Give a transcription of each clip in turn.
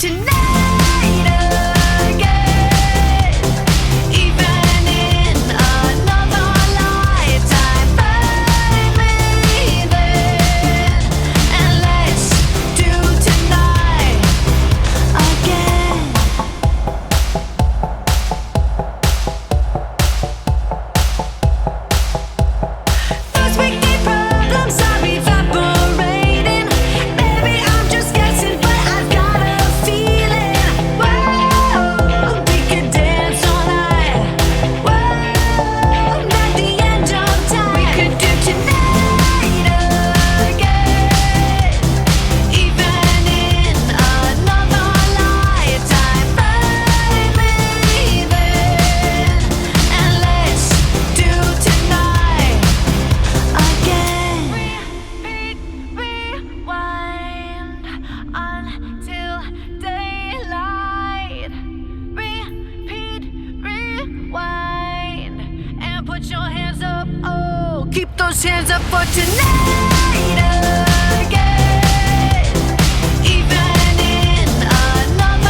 tonight again. Even in another lifetime, find me then, and let's do tonight again. First we need problems are evaporating. Baby, I'm just guessing, but I've got a feeling. Whoa, we could dance all night. Whoa, not the end of time. We could do tonight again. Even in another lifetime, find me then, and let's do tonight again. Repeat, rewind until daylight. Repeat, rewind, and put your hands up. Oh, keep those hands up for tonight again. Even in another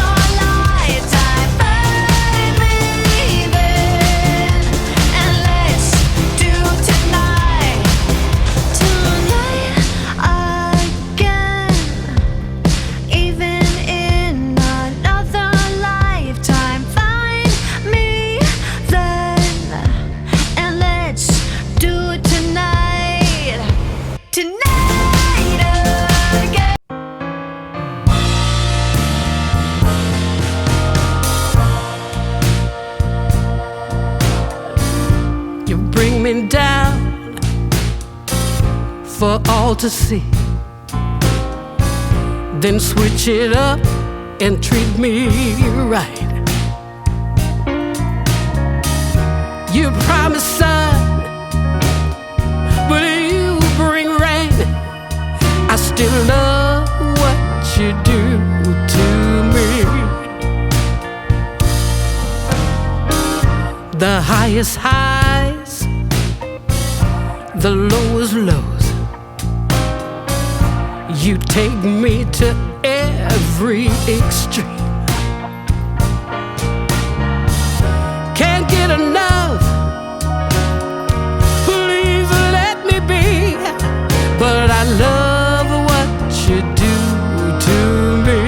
lifetime, find me then, and let's do tonight again. Even in another lifetime, find me then, and let's do it tonight again. You bring me down for all to see, then switch it up and treat me right. You promise sun, but you bring rain. I still love what you do to me. The highest highs, the lowest lows. You take me to every extreme. Can't get enough, please let me be. But I love what you do to me.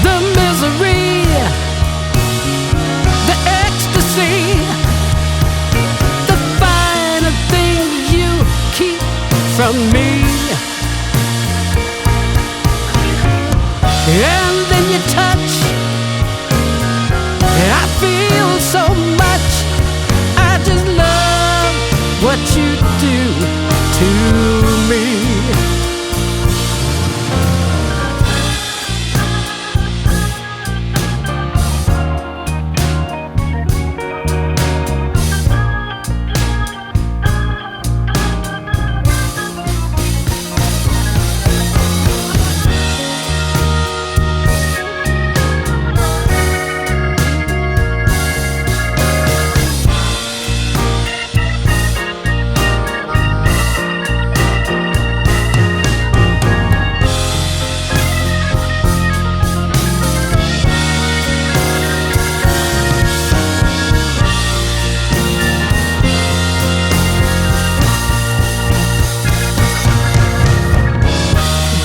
The misery, the ecstasy, the finer things you keep from me. And then you touch, I feel so much. I just love what you do to me.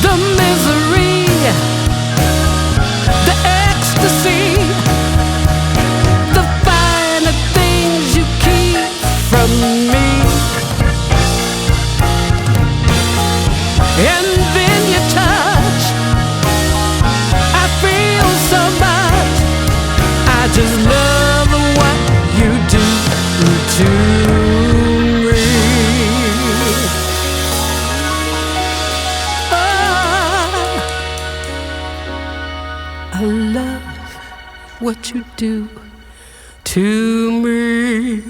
The misery, the ecstasy, the finer things you keep from me. And then you touch, I feel so much. I just love what you do to me. Oh. what you do to me.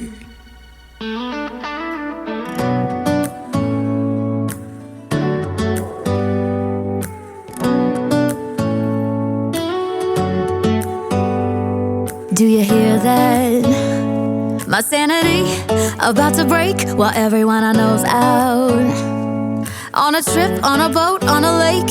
Do you hear that? My sanity about to break while everyone I know's out. On a trip, on a boat, on a lake.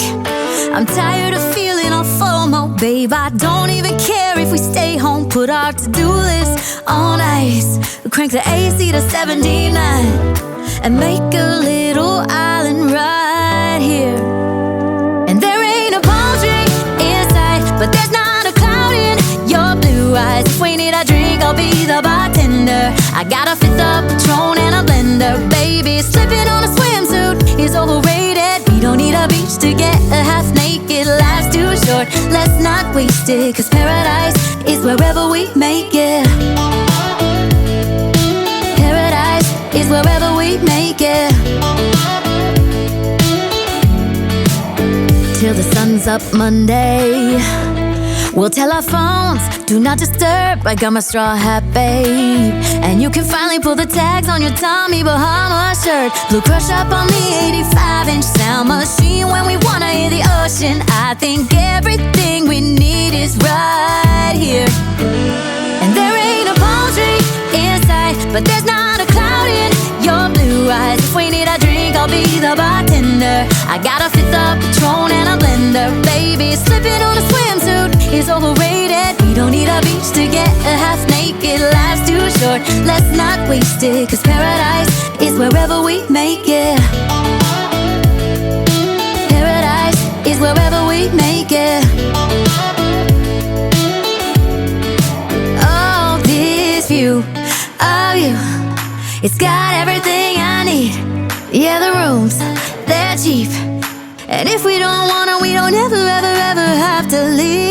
I'm tired of feeling all FOMO, babe. I don't even care if we stay home. Put our to-do list on ice. Crank the AC to 79 and make a little island right here. And there ain't a palm tree in sight, but there's not a cloud in your blue eyes. If we need a drink, I'll be the bartender. I got a fifth of Patron and a blender, baby. Slipping on a swimsuit is overrated. We don't need a beach to get a half naked. Life's too short, let's not waste it. Cause paradise is wherever we make it. Paradise is wherever we make it. Till the sun's up Monday, we'll tell our phones, do not disturb. I got my straw hat, babe. And you can finally pull the tags on your Tommy Bahama shirt. Blue crush up on the 85-inch sound machine when we wanna hear the ocean. I think everything we need is right here. And there ain't a palm tree in sight, but there's not a cloud in your blue eyes. If we need a drink, I'll be the bartender. I got a fifth of Patron and a blender, baby. Slipping on a swimsuit is overrated. We don't need a beach to get a half naked. Life's too short, let's not waste it. Cause paradise is wherever we make it. Paradise is wherever we make it. Oh, this view of you, it's got everything I need. Yeah, the rooms, they're cheap. And if we don't wanna, we don't ever, ever, ever have to leave.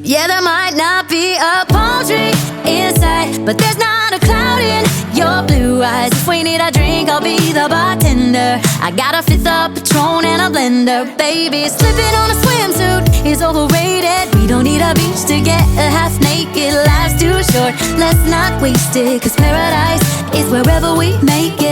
Yeah, there might not be a palm tree in sight, but there's not a cloud in your blue eyes. If we need a drink, I'll be the bartender. I got a fifth of Patron and a blender, baby. Slipping on a swimsuit is overrated. We don't need a beach to get a half naked. Life's too short, let's not waste it. Cause paradise is wherever we make it.